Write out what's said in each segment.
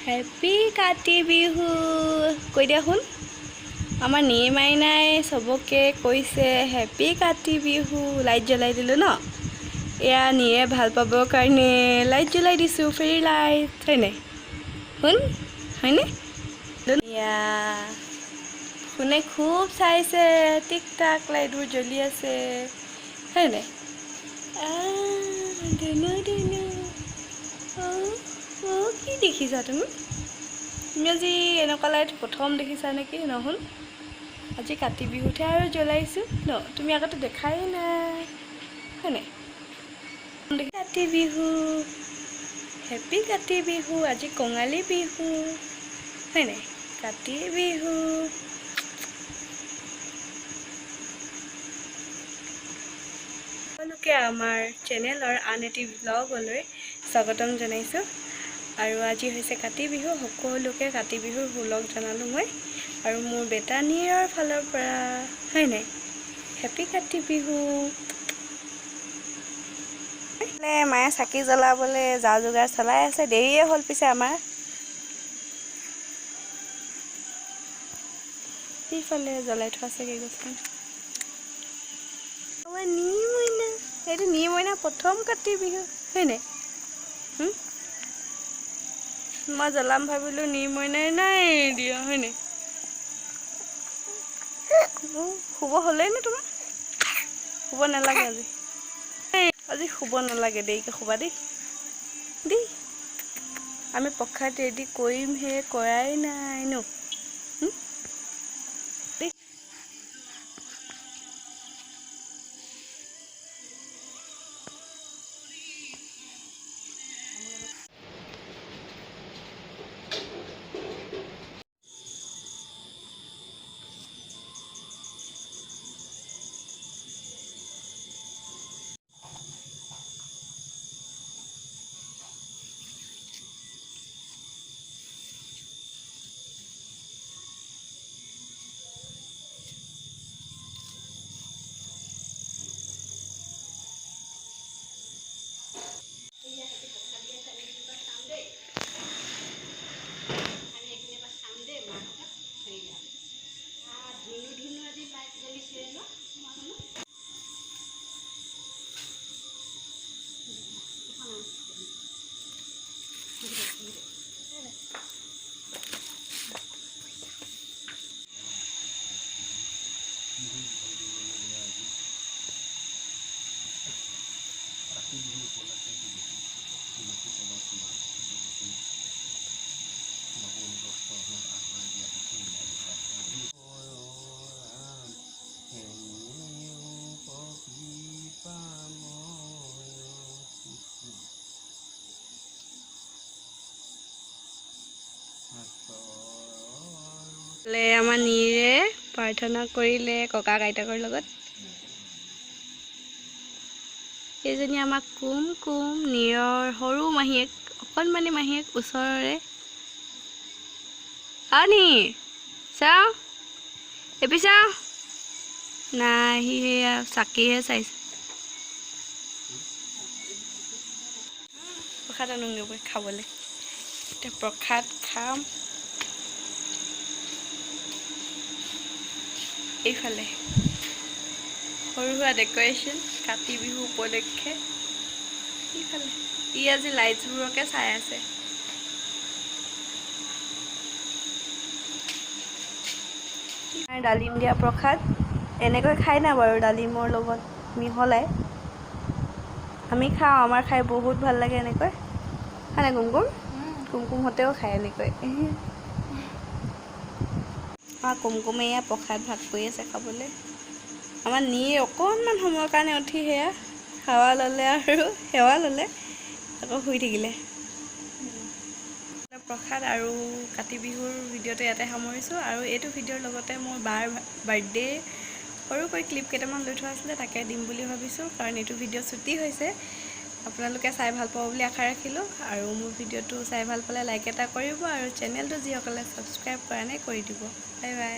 happy Kati Bihu কৈ দিয়া শুন আমাৰ নিমাইনাই সবকে কৈছে হেপী কাতি বিহু লাইট জ্বলাই দিলো ন এয়া নিয়ে ভাল পাবৰ কাৰণে লাইট জ্বলাই দিছো ফেৰী লাইট হয়নে শুন হয়নে এয়া শুনে খুব চাইছে টিক টাক লাইটবোৰ জ্বলি আছে হয়নে ধুনু ধুনু কি দেখিছা তুমি আজি এনেকুৱা লাইট প্ৰথম দেখিছা নেকি নহ'ল আজি কাতি বিহুতে আৰু জ্বলাইছোঁ ন তুমি আগতে দেখাই নাই হয়নে কাতি বিহু হেপী কাতি বিহু আজি কঙালী বিহু হয়নে কাতি বিহু সকলোকে আমাৰ চেনেলৰ আন এটি ব্লগলৈ স্বাগতম জনাইছোঁ আৰু আজি হৈছে কাতি বিহু সকলোকে কাতি বিহুৰ ব্লগ জনালোঁ মই আৰু মোৰ বেটানীৰ ফালৰ পৰা হয়নে হেপী কাতি বিহু মায়ে চাকি জ্বলাবলৈ যা যোগাৰ চলাই আছে দেৰিয়ে হ'ল পিছে আমাৰ সিফালে জ্বলাই থোৱা চাগে গছখন নিমইনা এইটো নিমইনা প্ৰথম কাতি বিহু হয়নে মই জ্বলাম ভাবিলোঁ নিমইনাই নাই দিয়া হয়নে শুব হ'লেই নে তোমাৰ শুব নালাগে আজি শুব নালাগে দেৰিকৈ শুবা দেই আমি প্ৰসাদ ৰেডি কৰিমহে কৰাই নাই ন আমাৰ নীৰে প্ৰাৰ্থনা কৰিলে ককা আইতাকৰ লগত এইজনী আমাক কুম নীৰৰ সৰু মাহীয়েক অকণমানি মাহীয়েক ওচৰৰে নি চাওঁ এপি চাওঁ নাই সি সেয়া চাকিহে চাইছে প্ৰসাদ আনোগৈ খাবলৈ এতিয়া প্ৰসাদ খাম এইফালে সৰু সুৰা ডেক'ৰেশ্যন কাতি বিহু উপলক্ষে এইফালে ই আজি লাইটছবোৰকে চাই আছে ডালিম দিয়া প্ৰসাদ এনেকৈ খাই না বাৰু ডালিমৰ লগত মিহলাই আমি খাওঁ আমাৰ খাই বহুত ভাল লাগে এনেকৈ খাই না কুমকুমহঁতেও খায় এনেকৈ কুমকুমে এয়া প্ৰসাদ ভাগ কৰি আছে খাবলৈ আমাৰ নীৰ অকণমান সময়ৰ কাৰণে উঠি সেয়া সেৱা ল'লে আকৌ শুই থাকিলে প্ৰসাদ আৰু কাতি বিহুৰ ভিডিঅ'টো ইয়াতে সামৰিছোঁ আৰু এইটো ভিডিঅ'ৰ লগতে মোৰ বাৰ বাৰ্থডে সৰুকৈ ক্লিপ কেইটামান লৈ থোৱা আছিলে তাকে দিম বুলি ভাবিছোঁ কাৰণ এইটো ভিডিঅ' ছুটি হৈছে আপোনালোকে চাই ভাল পাব বুলি আশা ৰাখিলোঁ আৰু মোৰ ভিডিঅ'টো চাই ভাল পালে লাইক এটা কৰিব আৰু চেনেলটো যিসকলে ছাবস্ক্ৰাইব কৰা নাই কৰি দিব বাই বাই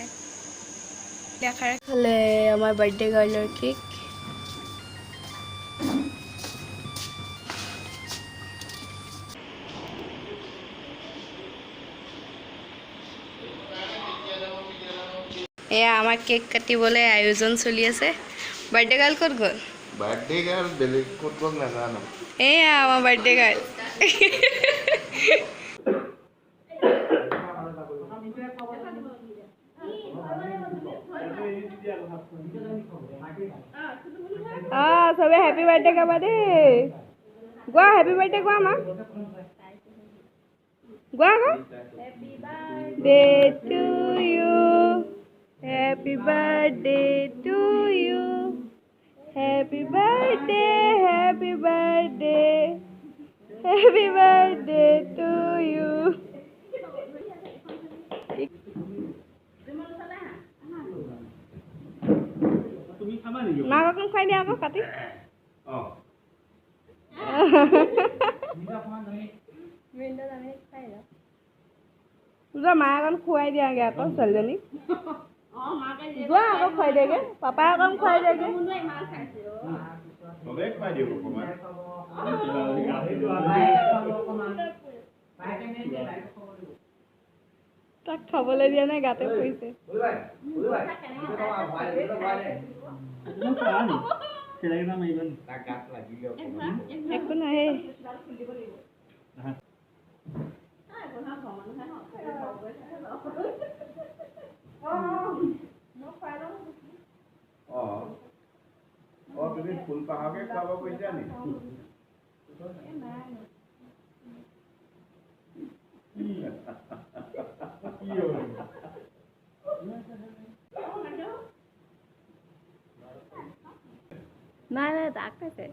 আশা ৰাখিলে আমাৰ বাৰ্থডে গাৰ্লৰ কেক এয়া আমাৰ কেক কাটিবলৈ আয়োজন চলি আছে বাৰ্থডে গাৰ্ল ক'ত গ'ল বাৰ্থডে গাৰ্ল বেলেগ ক'ত গ'ল নাজানো এয়া আমাৰ বাৰ্থডে গাৰ্ল চবে হেপী বাৰ্থডে গাবা দেই গোৱা হেপী বাৰ্থডে গোৱা মা গোৱা আকৌ day to you happy birthday to you happy birthday happy birthday happy birthday to you মাক অকণ খুৱাই দিয়া আকৌ কাটি যোৱা মা অকণ খুৱাই দিয়াগে আকৌ ছোৱালীজনী যোৱা আকৌ খুৱাই দিয়াগে পাপাই অকণ খুৱাই দিয়াগে তাক খাবলৈ দিয়া নাই গাতে পৰিছে একো নাহে তুমি ফুল পাহাৰকে খুৱাব কৈছা নি নাই নাই তাক খাইছে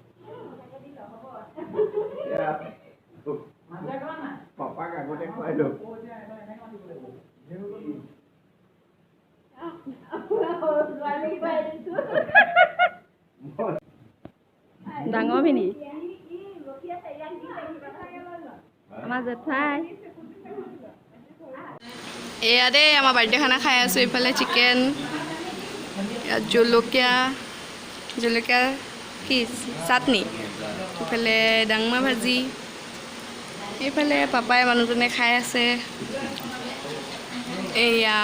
পাপাক আগতে খুৱাই দিয়ক ডাঙৰ ভিনি আমাৰ জেঠাই এয়া দেই আমাৰ বাৰ্থডে খানা খাই আছোঁ এইফালে চিকেন ইয়াত জলকীয়া কি চাটনি এইফালে ডাংমা ভাজি এইফালে পাপাই মানুহজনে খাই আছে এয়া